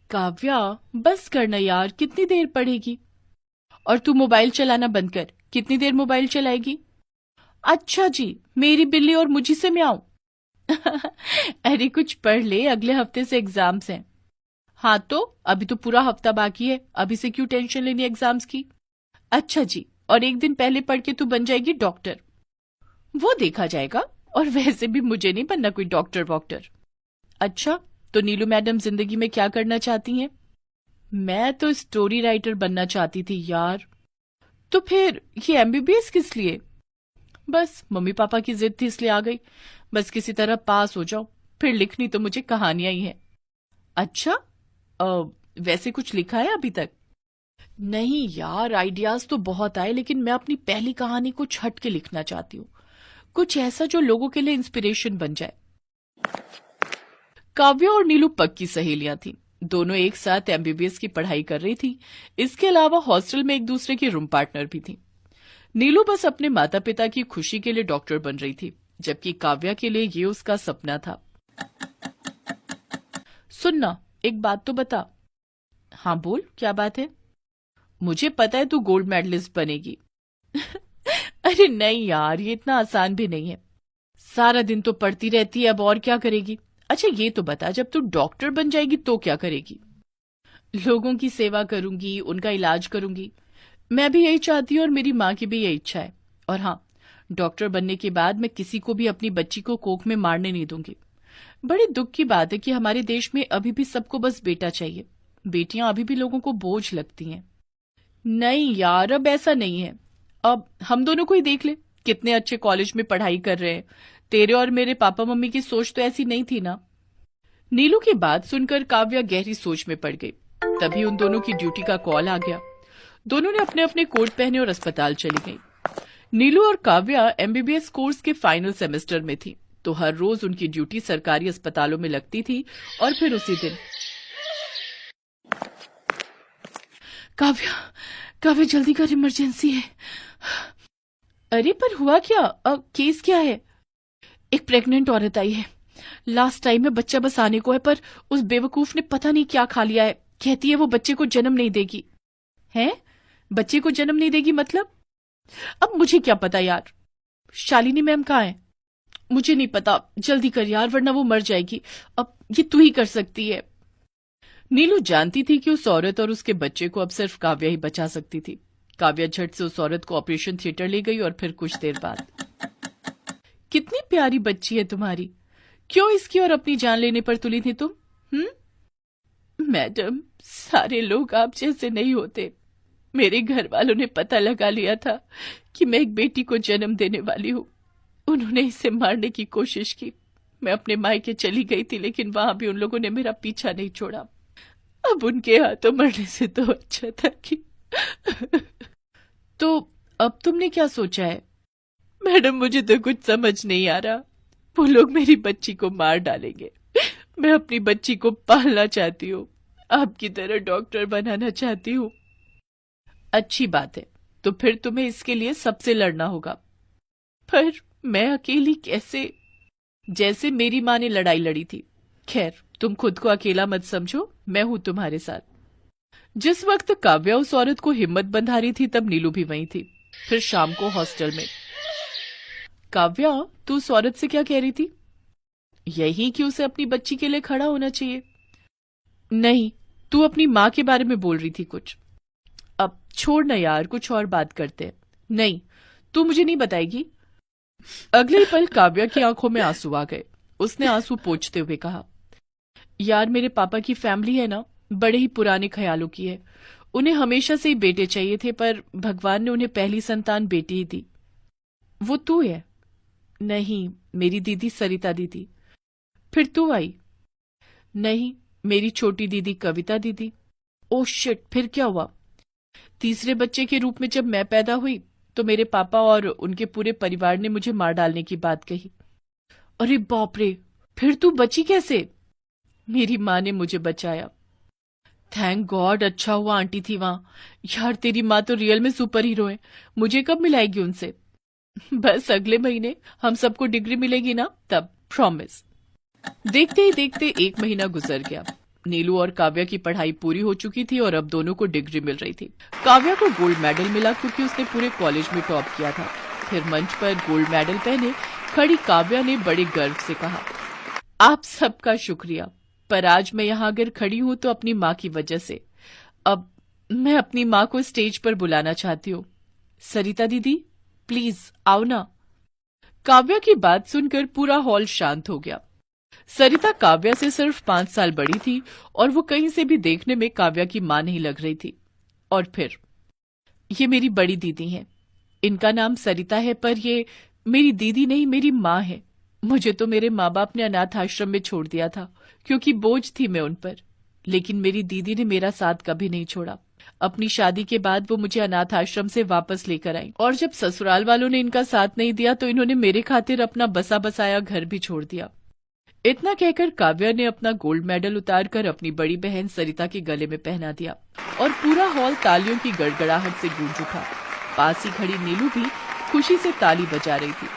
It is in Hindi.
काव्या, बस करना यार, कितनी देर पढ़ेगी? और तू मोबाइल चलाना बंद कर। कितनी देर मोबाइल चलाएगी? अच्छा जी, मेरी बिल्ली और मुझी से म्याऊं। अरे कुछ पढ़ ले, अगले हफ्ते से एग्जाम्स हैं। हाँ तो अभी तो पूरा हफ्ता बाकी है, अभी से क्यों टेंशन लेनी एग्जाम्स की? अच्छा जी, और एक दिन पहले पढ़ के तू बन जाएगी डॉक्टर। वो देखा जाएगा, और वैसे भी मुझे नहीं बनना कोई डॉक्टर वॉक्टर। अच्छा, तो नीलू मैडम जिंदगी में क्या करना चाहती हैं? मैं तो स्टोरी राइटर बनना चाहती थी यार। तो फिर ये एमबीबीएस किस लिए? बस मम्मी पापा की जिद थी इसलिए आ गई। बस किसी तरह पास हो जाओ, फिर लिखनी तो मुझे कहानियां ही है। अच्छा, वैसे कुछ लिखा है अभी तक? नहीं यार, आइडियाज तो बहुत आए, लेकिन मैं अपनी पहली कहानी कुछ हट के लिखना चाहती हूँ। कुछ ऐसा जो लोगों के लिए इंस्पिरेशन बन जाए। काव्या और नीलू पक्की सहेलियां थीं। दोनों एक साथ एमबीबीएस की पढ़ाई कर रही थी। इसके अलावा हॉस्टल में एक दूसरे की रूम पार्टनर भी थी। नीलू बस अपने माता पिता की खुशी के लिए डॉक्टर बन रही थी, जबकि काव्या के लिए ये उसका सपना था। सुनना, एक बात तो बता। हाँ बोल, क्या बात है? मुझे पता है तू गोल्ड मेडलिस्ट बनेगी। अरे नहीं यार, ये इतना आसान भी नहीं है। सारा दिन तो पढ़ती रहती है, अब और क्या करेगी? अच्छा ये तो बता, जब तू डॉक्टर बन जाएगी तो क्या करेगी? लोगों की सेवा करूंगी, उनका इलाज करूंगी। मैं भी यही चाहती हूँ और मेरी माँ की भी यही इच्छा है। और हाँ, डॉक्टर बनने के बाद मैं किसी को भी अपनी बच्ची को कोख में मारने नहीं दूंगी। बड़े दुख की बात है कि हमारे देश में अभी भी सबको बस बेटा चाहिए। बेटियां अभी भी लोगों को बोझ लगती हैं। नहीं यार, अब ऐसा नहीं है। अब हम दोनों को ही देख ले, कितने अच्छे कॉलेज में पढ़ाई कर रहे हैं। तेरे और मेरे पापा मम्मी की सोच तो ऐसी नहीं थी ना। नीलू की बात सुनकर काव्या गहरी सोच में पड़ गई। तभी उन दोनों की ड्यूटी का कॉल आ गया। दोनों ने अपने अपने कोट पहने और अस्पताल चली गईं। नीलू और काव्या एमबीबीएस कोर्स के फाइनल सेमेस्टर में थी, तो हर रोज उनकी ड्यूटी सरकारी अस्पतालों में लगती थी। और फिर उसी दिन काव्या, काव्या जल्दी कर, इमरजेंसी है। अरे पर हुआ क्या? केस क्या है? एक प्रेग्नेंट औरत आई है। लास्ट टाइम में बच्चा बस आने को है, पर उस बेवकूफ ने पता नहीं क्या खा लिया है। कहती है वो बच्चे को जन्म नहीं देगी। हैं? बच्चे को जन्म नहीं देगी मतलब? अब मुझे क्या पता यार। शालिनी मैम कहाँ है? मुझे नहीं पता, जल्दी कर यार वरना वो मर जाएगी। अब ये तू ही कर सकती है। नीलू जानती थी कि उस औरत और उसके बच्चे को अब सिर्फ काव्या ही बचा सकती थी। काव्या झट से उस औरत को ऑपरेशन थिएटर ले गई और फिर कुछ देर बाद, कितनी प्यारी बच्ची है तुम्हारी, क्यों इसकी और अपनी जान लेने पर तुली थी तुम? मैडम, सारे लोग आप जैसे नहीं होते। मेरे घर वालों ने पता लगा लिया था कि मैं एक बेटी को जन्म देने वाली हूँ। उन्होंने इसे मारने की कोशिश की। मैं अपने मायके चली गई थी, लेकिन वहां भी उन लोगों ने मेरा पीछा नहीं छोड़ा। अब उनके हाथों मरने से तो अच्छा था कि तो अब तुमने क्या सोचा है? मैडम, मुझे तो कुछ समझ नहीं आ रहा। वो लोग मेरी बच्ची को मार डालेंगे। मैं अपनी बच्ची को पालना चाहती हूँ, आपकी तरह डॉक्टर बनाना चाहती हूँ। अच्छी बात है, तो फिर तुम्हें इसके लिए सबसे लड़ना होगा। पर मैं अकेली कैसे? जैसे मेरी माँ ने लड़ाई लड़ी थी। खैर, तुम खुद को अकेला मत समझो, मैं हूं तुम्हारे साथ। जिस वक्त काव्या उस औरत को हिम्मत बंधा रही थी, तब नीलू भी वहीं थी। फिर शाम को हॉस्टल में। काव्या, तू उस औरत से क्या कह रही थी? यही कि उसे अपनी बच्ची के लिए खड़ा होना चाहिए। नहीं, तू अपनी माँ के बारे में बोल रही थी कुछ। अब छोड़ ना यार, कुछ और बात करते हैं। नहीं, तू मुझे नहीं बताएगी। अगले ही पल काव्या की आंखों में आंसू आ गए। उसने आंसू पोंछते हुए कहा, यार मेरे पापा की फैमिली है ना, बड़े ही पुराने ख्यालों की है। उन्हें हमेशा से ही बेटे चाहिए थे, पर भगवान ने उन्हें पहली संतान बेटी ही दी। वो तू है? नहीं, मेरी दीदी सरिता दीदी। फिर तू आई? नहीं, मेरी छोटी दीदी कविता दीदी। ओह शिट, फिर क्या हुआ? तीसरे बच्चे के रूप में जब मैं पैदा हुई, तो मेरे पापा और उनके पूरे परिवार ने मुझे मार डालने की बात कही। अरे बाप रे, फिर तू बची कैसे? मेरी माँ ने मुझे बचाया। थैंक गॉड, अच्छा हुआ आंटी थी वहां। यार तेरी माँ तो रियल में सुपर हीरो है। मुझे कब मिलाएगी उनसे? बस अगले महीने हम सबको डिग्री मिलेगी ना, तब, प्रॉमिस। देखते ही देखते 1 महीना गुजर गया। नीलू और काव्या की पढ़ाई पूरी हो चुकी थी और अब दोनों को डिग्री मिल रही थी। काव्या को गोल्ड मेडल मिला क्योंकि उसने पूरे कॉलेज में टॉप किया था। फिर मंच पर गोल्ड मेडल पहने खड़ी काव्या ने बड़े गर्व से कहा, आप सबका शुक्रिया, पर आज मैं यहाँ अगर खड़ी हूं तो अपनी माँ की वजह से। अब मैं अपनी माँ को स्टेज पर बुलाना चाहती हूँ। सरिता दीदी, प्लीज आओ ना। काव्या की बात सुनकर पूरा हॉल शांत हो गया। सरिता काव्या से सिर्फ 5 साल बड़ी थी और वो कहीं से भी देखने में काव्या की मां नहीं लग रही थी। और फिर ये मेरी बड़ी दीदी हैं। इनका नाम सरिता है, पर ये मेरी दीदी नहीं, मेरी माँ है। मुझे तो मेरे माँ बाप ने अनाथ आश्रम में छोड़ दिया था क्योंकि बोझ थी मैं उन पर, लेकिन मेरी दीदी ने मेरा साथ कभी नहीं छोड़ा। अपनी शादी के बाद वो मुझे अनाथ आश्रम से वापस लेकर आई और जब ससुराल वालों ने इनका साथ नहीं दिया तो इन्होंने मेरे खातिर अपना बसा बसाया घर भी छोड़ दिया। इतना कहकर काव्या ने अपना गोल्ड मेडल उतारकर अपनी बड़ी बहन सरिता के गले में पहना दिया और पूरा हॉल तालियों की गड़गड़ाहट से गूंज उठा। पास ही खड़ी नीलू भी खुशी से ताली बजा रही थी।